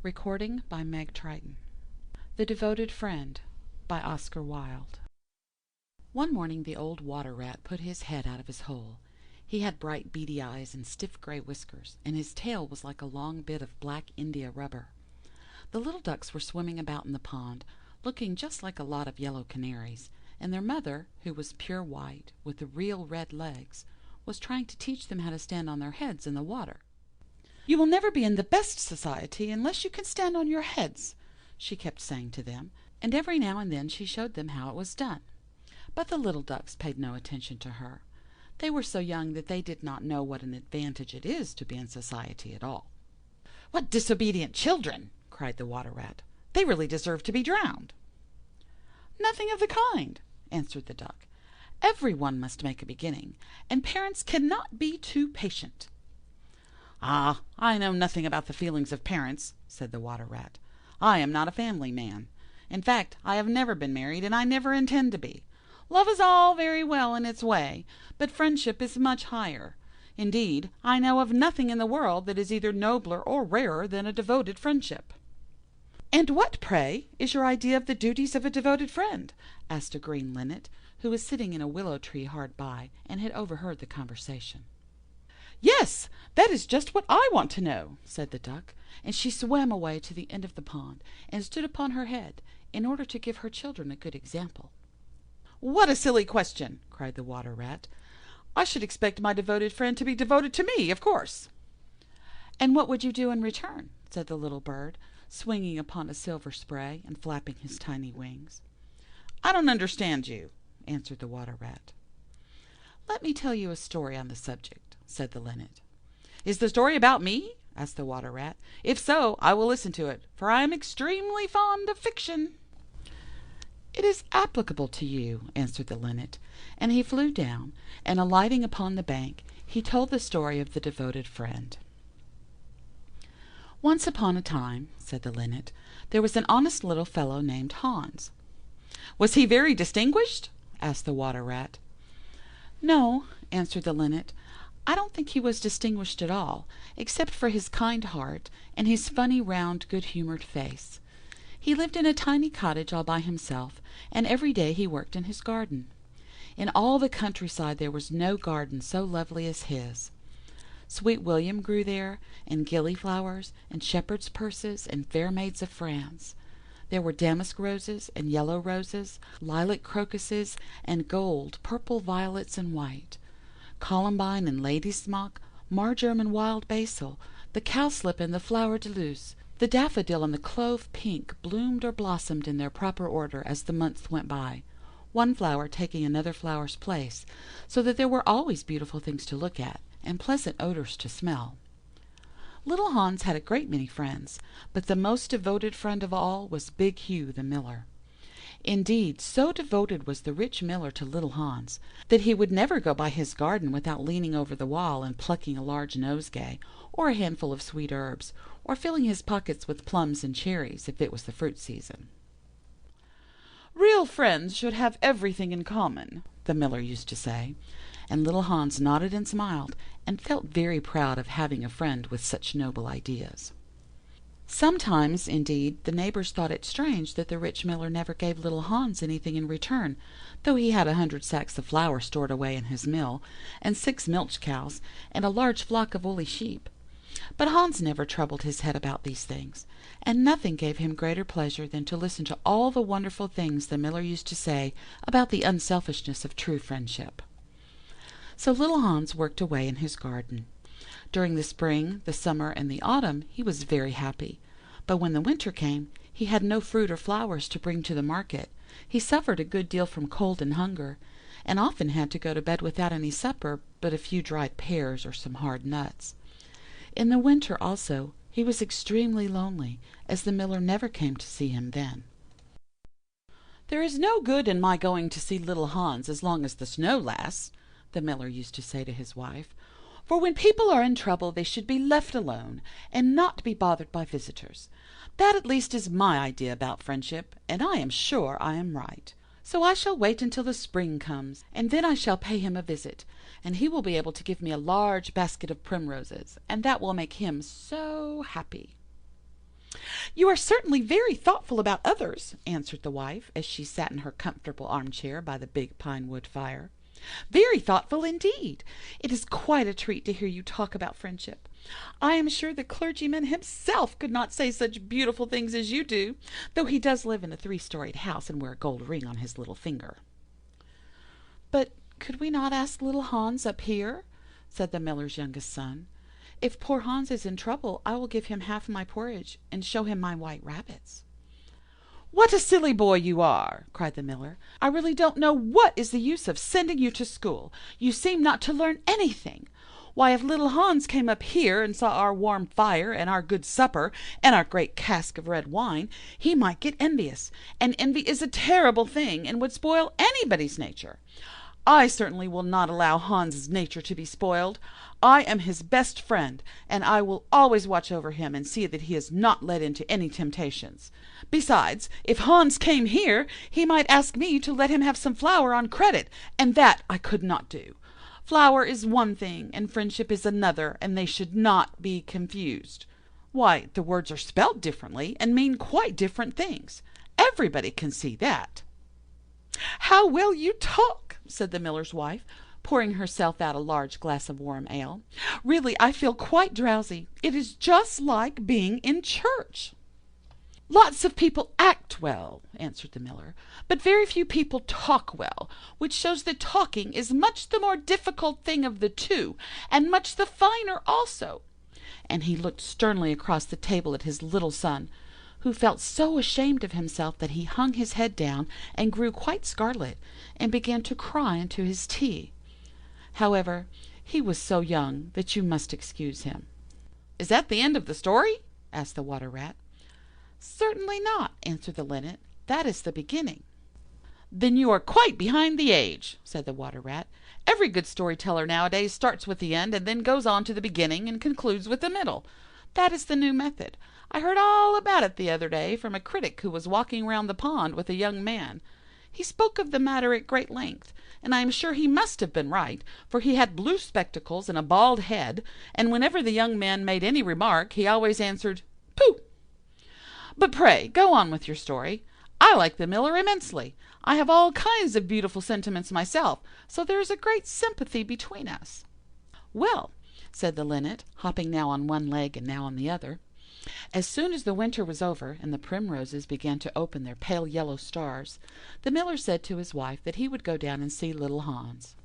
Recording by Meg Tryton. The Devoted Friend by Oscar Wilde. One morning the old water-rat put his head out of his hole. He had bright beady eyes and stiff gray whiskers, and his tail was like a long bit of black India rubber. The little ducks were swimming about in the pond, looking just like a lot of yellow canaries, and their mother, who was pure white, with the real red legs, was trying to teach them how to stand on their heads in the water. "You will never be in the best society unless you can stand on your heads," she kept saying to them, and every now and then she showed them how it was done. But the little ducks paid no attention to her. They were so young that they did not know what an advantage it is to be in society at all. "What disobedient children!" cried the water-rat. "They really deserve to be drowned." "Nothing of the kind," answered the duck. "Every one must make a beginning, and parents cannot be too patient." "Ah, I know nothing about the feelings of parents," said the water-rat. "I am not a family man. In fact, I have never been married, and I never intend to be. Love is all very well in its way, but friendship is much higher. Indeed, I know of nothing in the world that is either nobler or rarer than a devoted friendship." "And what, pray, is your idea of the duties of a devoted friend?" asked a green linnet, who was sitting in a willow tree hard by, and had overheard the conversation. "Yes, that is just what I want to know," said the duck, and she swam away to the end of the pond, and stood upon her head, in order to give her children a good example. "What a silly question!" cried the water-rat. "I should expect my devoted friend to be devoted to me, of course." "And what would you do in return?" said the little bird, swinging upon a silver spray, and flapping his tiny wings. "I don't understand you," answered the water-rat. "Let me tell you a story on the subject," said the linnet. "Is the story about me?" asked the water-rat. "If so, I will listen to it, for I am extremely fond of fiction." "It is applicable to you," answered the linnet, and he flew down, and alighting upon the bank, he told the story of the devoted friend. "Once upon a time," said the linnet, "there was an honest little fellow named Hans." "Was he very distinguished?" asked the water-rat. "No," answered the linnet, "I don't think he was distinguished at all, except for his kind heart and his funny, round, good-humoured face. He lived in a tiny cottage all by himself, and every day he worked in his garden. In all the countryside there was no garden so lovely as his. Sweet William grew there, and gillyflowers, and shepherd's purses, and fair maids of France. There were damask roses, and yellow roses, lilac crocuses, and gold, purple violets, and white. Columbine and lady's smock, marjoram and wild basil, the cowslip and the flower de luce, the daffodil and the clove pink bloomed or blossomed in their proper order as the months went by, one flower taking another flower's place, so that there were always beautiful things to look at, and pleasant odors to smell. Little Hans had a great many friends, but the most devoted friend of all was Big Hugh the miller. Indeed, so devoted was the rich miller to little Hans, that he would never go by his garden without leaning over the wall and plucking a large nosegay, or a handful of sweet herbs, or filling his pockets with plums and cherries, if it was the fruit season. "Real friends should have everything in common," the miller used to say, and little Hans nodded and smiled, and felt very proud of having a friend with such noble ideas. Sometimes, indeed, the neighbours thought it strange that the rich miller never gave little Hans anything in return, though he had 100 sacks of flour stored away in his mill, and 6 milch cows, and a large flock of woolly sheep. But Hans never troubled his head about these things, and nothing gave him greater pleasure than to listen to all the wonderful things the miller used to say about the unselfishness of true friendship. So little Hans worked away in his garden. During the spring, the summer, and the autumn he was very happy, but when the winter came he had no fruit or flowers to bring to the market. He suffered a good deal from cold and hunger, and often had to go to bed without any supper but a few dried pears or some hard nuts. In the winter also he was extremely lonely, as the miller never came to see him then. "There is no good in my going to see little Hans as long as the snow lasts," the miller used to say to his wife, "for when people are in trouble they should be left alone, and not be bothered by visitors. That at least is my idea about friendship, and I am sure I am right. So I shall wait until the spring comes, and then I shall pay him a visit, and he will be able to give me a large basket of primroses, and that will make him so happy." "You are certainly very thoughtful about others," answered the wife, as she sat in her comfortable armchair by the big pine wood fire. "Very thoughtful indeed. It is quite a treat to hear you talk about friendship. I am sure the clergyman himself could not say such beautiful things as you do, though he does live in a 3-storied house and wear a gold ring on his little finger." "But could we not ask little Hans up here?" said the miller's youngest son. "If poor Hans is in trouble, I will give him half my porridge and show him my white rabbits." "What a silly boy you are!" cried the miller. "I really don't know what is the use of sending you to school. You seem not to learn anything. Why, if little Hans came up here and saw our warm fire and our good supper and our great cask of red wine, he might get envious, and envy is a terrible thing and would spoil anybody's nature. I certainly will not allow Hans's nature to be spoiled. I am his best friend, and I will always watch over him and see that he is not led into any temptations. Besides, if Hans came here, he might ask me to let him have some flour on credit, and that I could not do. Flour is one thing, and friendship is another, and they should not be confused. Why, the words are spelt differently, and mean quite different things. Everybody can see that." "How well you talk!" said the miller's wife, pouring herself out a large glass of warm ale. "Really, I feel quite drowsy. It is just like being in church." "Lots of people act well," answered the miller, "but very few people talk well, which shows that talking is much the more difficult thing of the two, and much the finer also." And he looked sternly across the table at his little son, who felt so ashamed of himself that he hung his head down and grew quite scarlet, and began to cry into his tea. However, he was so young that you must excuse him. "Is that the end of the story?" asked the water rat. "Certainly not," answered the linnet. "That is the beginning." "Then you are quite behind the age," said the water rat. "Every good storyteller nowadays starts with the end, and then goes on to the beginning, and concludes with the middle. That is the new method. I heard all about it the other day from a critic who was walking round the pond with a young man. He spoke of the matter at great length, and I am sure he must have been right, for he had blue spectacles and a bald head, and whenever the young man made any remark, he always answered, 'Pooh!' But pray go on with your story. I like the miller immensely. I have all kinds of beautiful sentiments myself, so there is a great sympathy between us." "Well," said the linnet, hopping now on one leg and now on the other, "as soon as the winter was over, and the primroses began to open their pale yellow stars, the miller said to his wife that he would go down and see little Hans."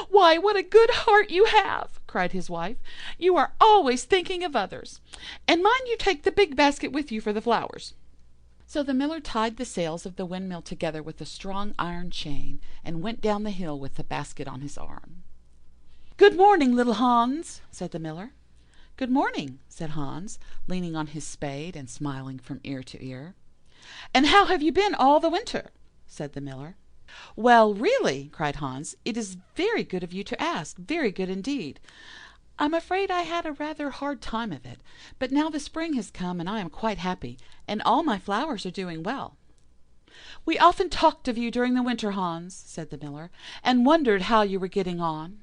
"Why, what a good heart you have!" cried his wife. "You are always thinking of others. And mind you take the big basket with you for the flowers." So the miller tied the sails of the windmill together with a strong iron chain, and went down the hill with the basket on his arm. "Good morning, little Hans," said the miller. "Good morning," said Hans, leaning on his spade and smiling from ear to ear. "And how have you been all the winter?" said the miller. "Well, really," cried Hans, "it is very good of you to ask, very good indeed. I'm afraid I had a rather hard time of it, but now the spring has come and I am quite happy, and all my flowers are doing well." "We often talked of you during the winter, Hans," said the miller, "and wondered how you were getting on."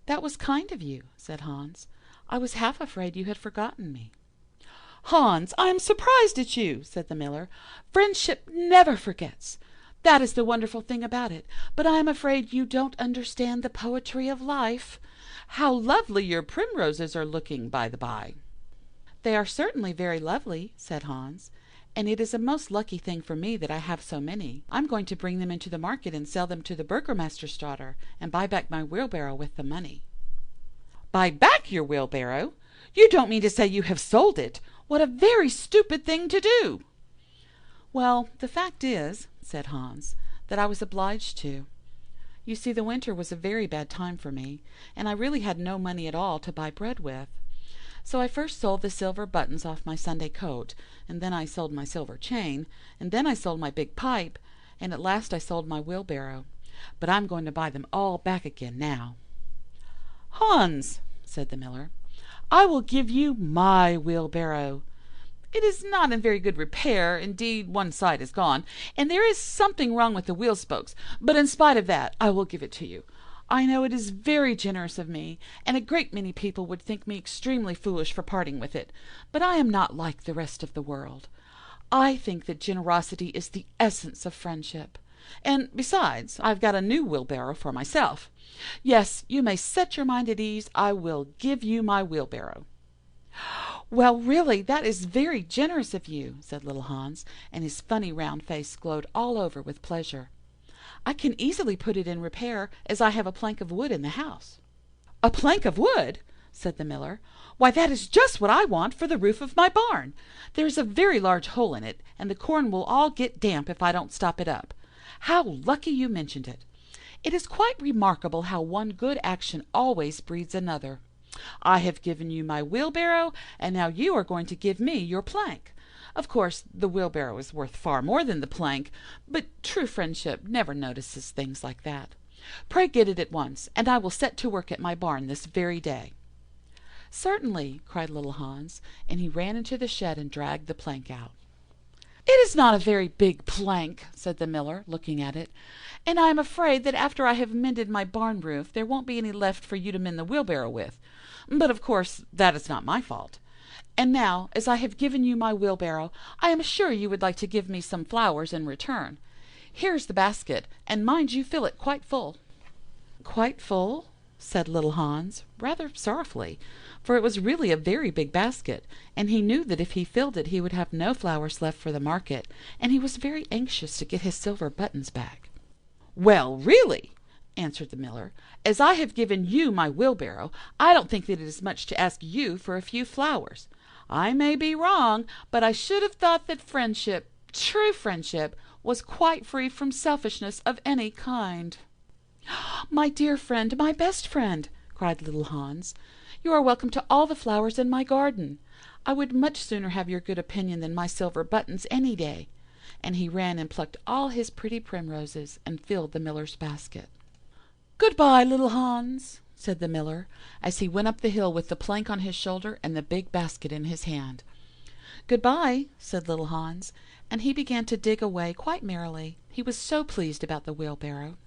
"That was kind of you," said Hans. "I was half afraid you had forgotten me." "Hans, I am surprised at you," said the miller. "Friendship never forgets. That is the wonderful thing about it. But I am afraid you don't understand the poetry of life. How lovely your primroses are looking, by the by." "They are certainly very lovely," said Hans, "and it is a most lucky thing for me that I have so many. I'm going to bring them into the market and sell them to the burgomaster's daughter, and buy back my wheelbarrow with the money." "Buy back your wheelbarrow? You don't mean to say you have sold it? What a very stupid thing to do!" "Well, the fact is," said Hans, "that I was obliged to. You see, the winter was a very bad time for me, and I really had no money at all to buy bread with. So I first sold the silver buttons off my Sunday coat, and then I sold my silver chain, and then I sold my big pipe, and at last I sold my wheelbarrow. But I'm going to buy them all back again now." "Hans," said the miller, "I will give you my wheelbarrow. It is not in very good repair, indeed one side is gone, and there is something wrong with the wheel spokes, but in spite of that I will give it to you. I know it is very generous of me, and a great many people would think me extremely foolish for parting with it, but I am not like the rest of the world. I think that generosity is the essence of friendship. And besides, I've got a new wheelbarrow for myself. Yes, you may set your mind at ease. I will give you my wheelbarrow." "Well, really, that is very generous of you," said little Hans, and his funny round face glowed all over with pleasure. "I can easily put it in repair, as I have a plank of wood in the house." "A plank of wood!" said the miller. "Why, that is just what I want for the roof of my barn. There is a very large hole in it, and the corn will all get damp if I don't stop it up. How lucky you mentioned it! It is quite remarkable how one good action always breeds another. I have given you my wheelbarrow, and now you are going to give me your plank. Of course, the wheelbarrow is worth far more than the plank, but true friendship never notices things like that. Pray get it at once, and I will set to work at my barn this very day." "Certainly," cried little Hans, and he ran into the shed and dragged the plank out. "It is not a very big plank," said the miller, looking at it, "and I am afraid that after I have mended my barn roof there won't be any left for you to mend the wheelbarrow with. But of course that is not my fault. And now, as I have given you my wheelbarrow, I am sure you would like to give me some flowers in return. Here is the basket, and mind you fill it quite full." "Quite full?" said little Hans, rather sorrowfully, for it was really a very big basket, and he knew that if he filled it he would have no flowers left for the market, and he was very anxious to get his silver buttons back. "Well, really," answered the miller, "as I have given you my wheelbarrow, I don't think that it is much to ask you for a few flowers. I may be wrong, but I should have thought that friendship, true friendship, was quite free from selfishness of any kind." "My dear friend, my best friend," cried little Hans, "you are welcome to all the flowers in my garden. I would much sooner have your good opinion than my silver buttons any day." And he ran and plucked all his pretty primroses and filled the miller's basket. "Good-bye, little Hans," said the miller, as he went up the hill with the plank on his shoulder and the big basket in his hand. "Good-bye," said little Hans, and he began to dig away quite merrily. He was so pleased about the wheelbarrow.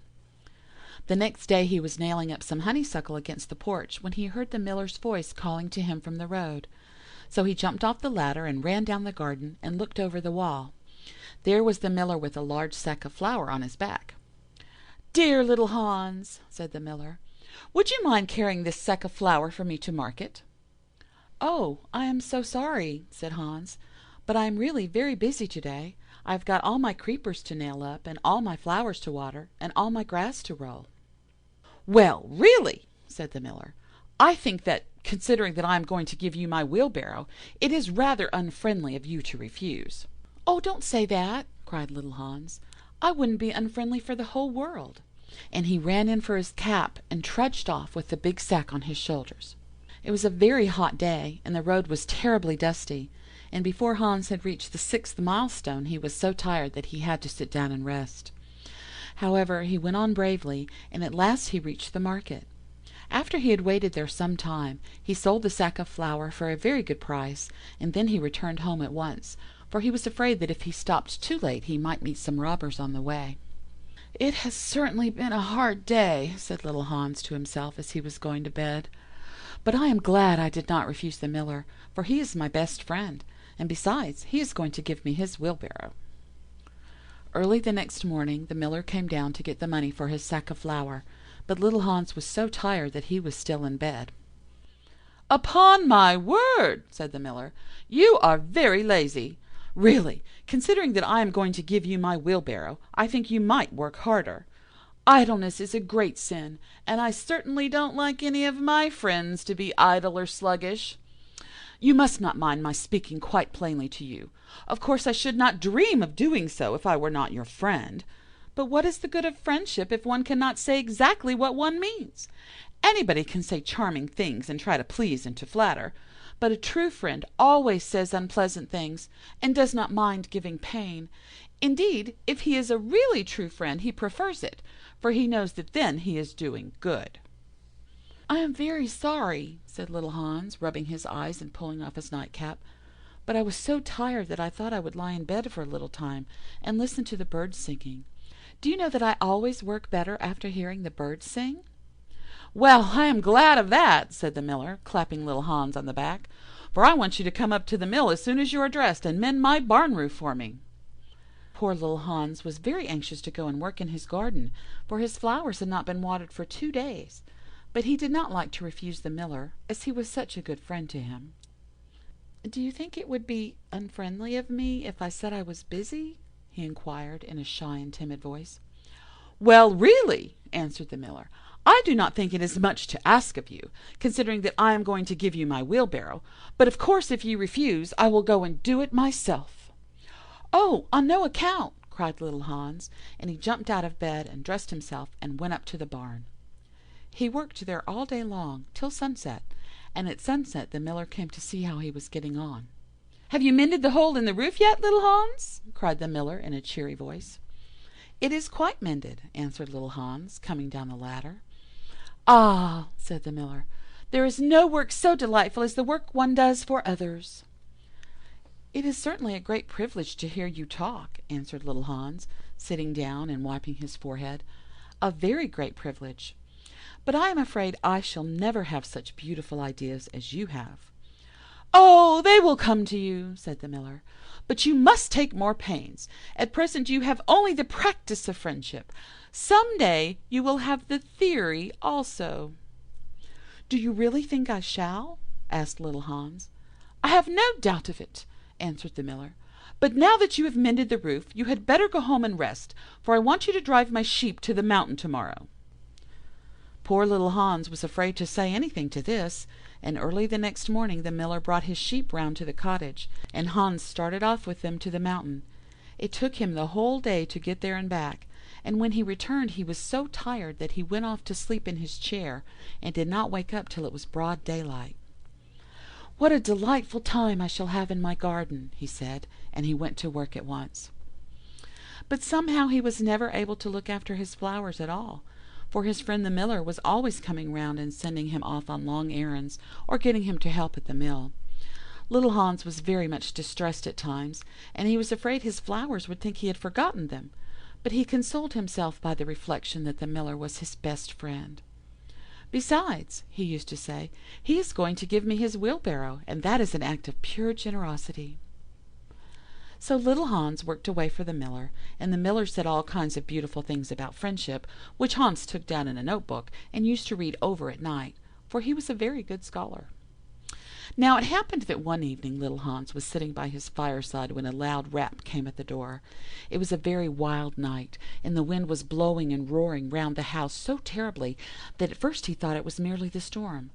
The next day he was nailing up some honeysuckle against the porch when he heard the miller's voice calling to him from the road. So he jumped off the ladder and ran down the garden and looked over the wall. There was the miller with a large sack of flour on his back. "Dear little Hans," said the miller, "would you mind carrying this sack of flour for me to market?" "Oh, I am so sorry," said Hans, "but I am really very busy to-day. I've got all my creepers to nail up, and all my flowers to water, and all my grass to roll." "Well, really," said the miller, "I think that, considering that I am going to give you my wheelbarrow, it is rather unfriendly of you to refuse." "Oh, don't say that," cried little Hans. "I wouldn't be unfriendly for the whole world." And he ran in for his cap and trudged off with the big sack on his shoulders. It was a very hot day, and the road was terribly dusty, and before Hans had reached the 6th milestone he was so tired that he had to sit down and rest. However, he went on bravely, and at last he reached the market. After he had waited there some time, he sold the sack of flour for a very good price, and then he returned home at once, for he was afraid that if he stopped too late he might meet some robbers on the way. "It has certainly been a hard day," said little Hans to himself as he was going to bed, "but I am glad I did not refuse the miller, for he is my best friend, and besides he is going to give me his wheelbarrow." Early the next morning the miller came down to get the money for his sack of flour, but little Hans was so tired that he was still in bed. "Upon my word," said the miller, "you are very lazy. Really, considering that I am going to give you my wheelbarrow, I think you might work harder. Idleness is a great sin, and I certainly don't like any of my friends to be idle or sluggish. You must not mind my speaking quite plainly to you. Of course I should not dream of doing so if I were not your friend. But what is the good of friendship if one cannot say exactly what one means? Anybody can say charming things and try to please and to flatter, but a true friend always says unpleasant things, and does not mind giving pain. Indeed, if he is a really true friend he prefers it, for he knows that then he is doing good." "I am very sorry," said little Hans, rubbing his eyes and pulling off his nightcap, "but I was so tired that I thought I would lie in bed for a little time and listen to the birds singing. Do you know that I always work better after hearing the birds sing?" "Well, I am glad of that," said the miller, clapping little Hans on the back, "for I want you to come up to the mill as soon as you are dressed, and mend my barn roof for me." Poor little Hans was very anxious to go and work in his garden, for his flowers had not been watered for 2 days, but he did not like to refuse the miller, as he was such a good friend to him. "Do you think it would be unfriendly of me if I said I was busy?" he inquired in a shy and timid voice. "Well, really," answered the miller, "I do not think it is much to ask of you, considering that I am going to give you my wheelbarrow, but of course if you refuse I will go and do it myself." "Oh, on no account!" cried little Hans, and he jumped out of bed and dressed himself and went up to the barn. He worked there all day long, till sunset, and at sunset the miller came to see how he was getting on. "Have you mended the hole in the roof yet, little Hans?" cried the miller in a cheery voice. "It is quite mended," answered little Hans, coming down the ladder. "Ah," said the miller, "there is no work so delightful as the work one does for others." "It is certainly a great privilege to hear you talk," answered little Hans, sitting down and wiping his forehead. "A very great privilege. But I am afraid I shall never have such beautiful ideas as you have." "Oh, they will come to you," said the miller. "But you must take more pains. At present you have only the practice of friendship. Some day you will have the theory also." "Do you really think I shall?" asked little Hans. "I have no doubt of it," answered the miller. "But now that you have mended the roof, you had better go home and rest, for I want you to drive my sheep to the mountain tomorrow." Poor little Hans was afraid to say anything to this, and early the next morning the miller brought his sheep round to the cottage, and Hans started off with them to the mountain. It took him the whole day to get there and back, and when he returned he was so tired that he went off to sleep in his chair, and did not wake up till it was broad daylight. "What a delightful time I shall have in my garden," he said, and he went to work at once. But somehow he was never able to look after his flowers at all, for his friend the miller was always coming round and sending him off on long errands, or getting him to help at the mill. Little Hans was very much distressed at times, and he was afraid his flowers would think he had forgotten them, but he consoled himself by the reflection that the miller was his best friend. "Besides," he used to say, "he is going to give me his wheelbarrow, and that is an act of pure generosity." So little Hans worked away for the miller, and the miller said all kinds of beautiful things about friendship, which Hans took down in a notebook and used to read over at night, for he was a very good scholar. Now it happened that one evening little Hans was sitting by his fireside when a loud rap came at the door. It was a very wild night, and the wind was blowing and roaring round the house so terribly that at first he thought it was merely the storm.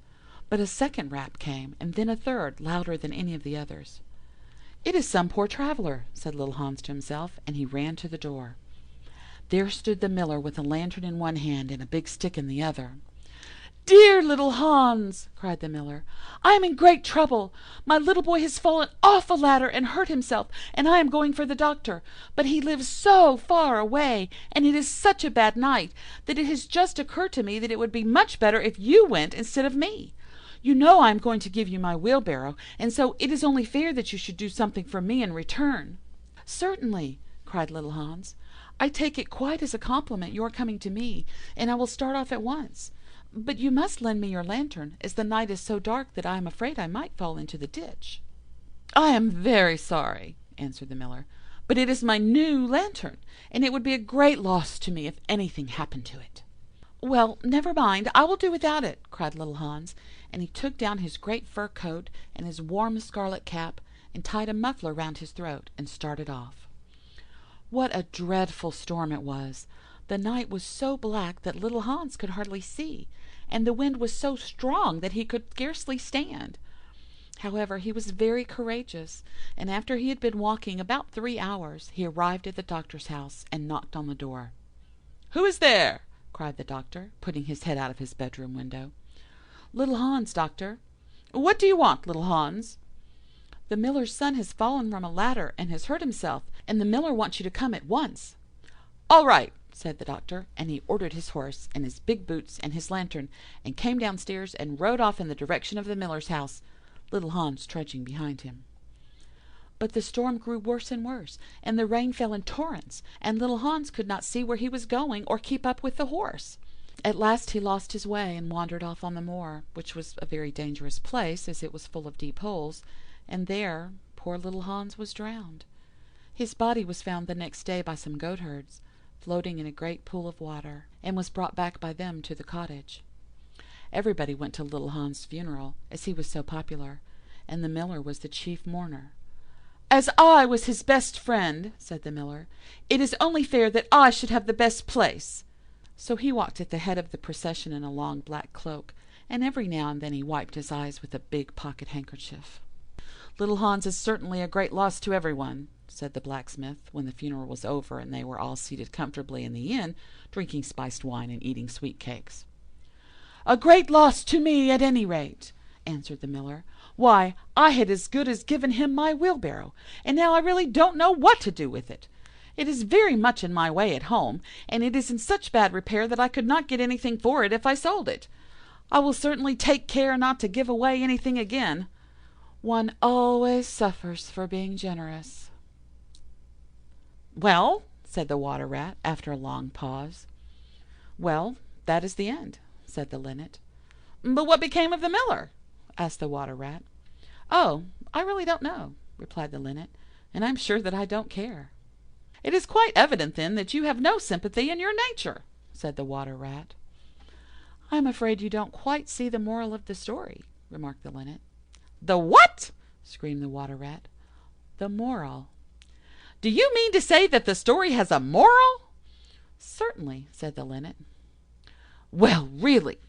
But a second rap came, and then a third, louder than any of the others. "It is some poor traveller," said little Hans to himself, and he ran to the door. There stood the miller with a lantern in one hand and a big stick in the other. "Dear little Hans," cried the miller, "I am in great trouble. My little boy has fallen off a ladder and hurt himself, and I am going for the doctor. But he lives so far away, and it is such a bad night, that it has just occurred to me that it would be much better if you went instead of me. You know I am going to give you my wheelbarrow, and so it is only fair that you should do something for me in return." "Certainly," cried little Hans. "I take it quite as a compliment your coming to me, and I will start off at once. But you must lend me your lantern, as the night is so dark that I am afraid I might fall into the ditch." "I am very sorry," answered the miller, "but it is my new lantern, and it would be a great loss to me if anything happened to it." "Well, never mind, I will do without it," cried little Hans, and he took down his great fur coat and his warm scarlet cap, and tied a muffler round his throat, and started off. What a dreadful storm it was! The night was so black that little Hans could hardly see, and the wind was so strong that he could scarcely stand. However, he was very courageous, and after he had been walking about 3 hours, he arrived at the doctor's house and knocked on the door. "Who is there?" cried the doctor, putting his head out of his bedroom window. "Little Hans, doctor." "What do you want, little Hans?" "The miller's son has fallen from a ladder and has hurt himself, and the miller wants you to come at once." "All right," said the doctor, and he ordered his horse and his big boots and his lantern, and came downstairs and rode off in the direction of the miller's house, little Hans trudging behind him. But the storm grew worse and worse, and the rain fell in torrents, and little Hans could not see where he was going or keep up with the horse. At last he lost his way, and wandered off on the moor, which was a very dangerous place, as it was full of deep holes, and there poor little Hans was drowned. His body was found the next day by some goatherds, floating in a great pool of water, and was brought back by them to the cottage. Everybody went to little Hans' funeral, as he was so popular, and the miller was the chief mourner. "As I was his best friend," said the miller, "it is only fair that I should have the best place." So he walked at the head of the procession in a long black cloak, and every now and then he wiped his eyes with a big pocket handkerchief. "Little Hans is certainly a great loss to everyone," said the blacksmith, when the funeral was over and they were all seated comfortably in the inn, drinking spiced wine and eating sweet cakes. "A great loss to me, at any rate," answered the miller. "Why, I had as good as given him my wheelbarrow, and now I really don't know what to do with it. It is very much in my way at home, and it is in such bad repair that I could not get anything for it if I sold it. I will certainly take care not to give away anything again. One always suffers for being generous." "Well," said the water rat, after a long pause. "Well, that is the end," said the linnet. "But what became of the miller?" asked the water rat. "Oh, I really don't know," replied the linnet, "and I'm sure that I don't care." "It is quite evident, then, that you have no sympathy in your nature," said the water rat. "I'm afraid you don't quite see the moral of the story," remarked the linnet. "The what?" screamed the water rat. "The moral." "Do you mean to say that the story has a moral?" "Certainly," said the linnet. "Well, really,"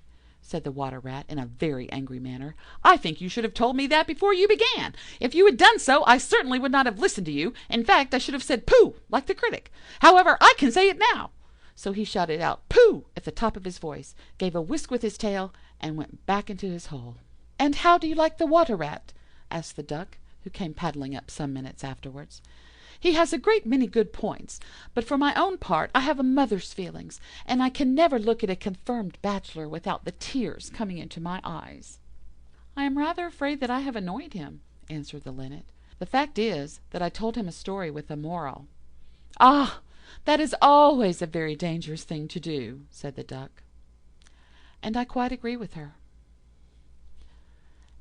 said the water rat in a very angry manner, "I think you should have told me that before you began. If you had done so, I certainly would not have listened to you. In fact, I should have said 'Pooh!' like the critic. However, I can say it now." So he shouted out "Pooh!" at the top of his voice, gave a whisk with his tail, and went back into his hole. "And how do you like the water rat?" asked the duck, who came paddling up some minutes afterwards. "He has a great many good points, but for my own part I have a mother's feelings, and I can never look at a confirmed bachelor without the tears coming into my eyes." "I am rather afraid that I have annoyed him," answered the linnet. "The fact is that I told him a story with a moral." "Ah, that is always a very dangerous thing to do," said the duck. "And I quite agree with her."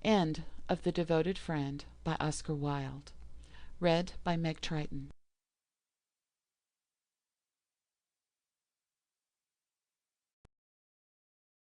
End of The Devoted Friend by Oscar Wilde. Read by Meg Tryton.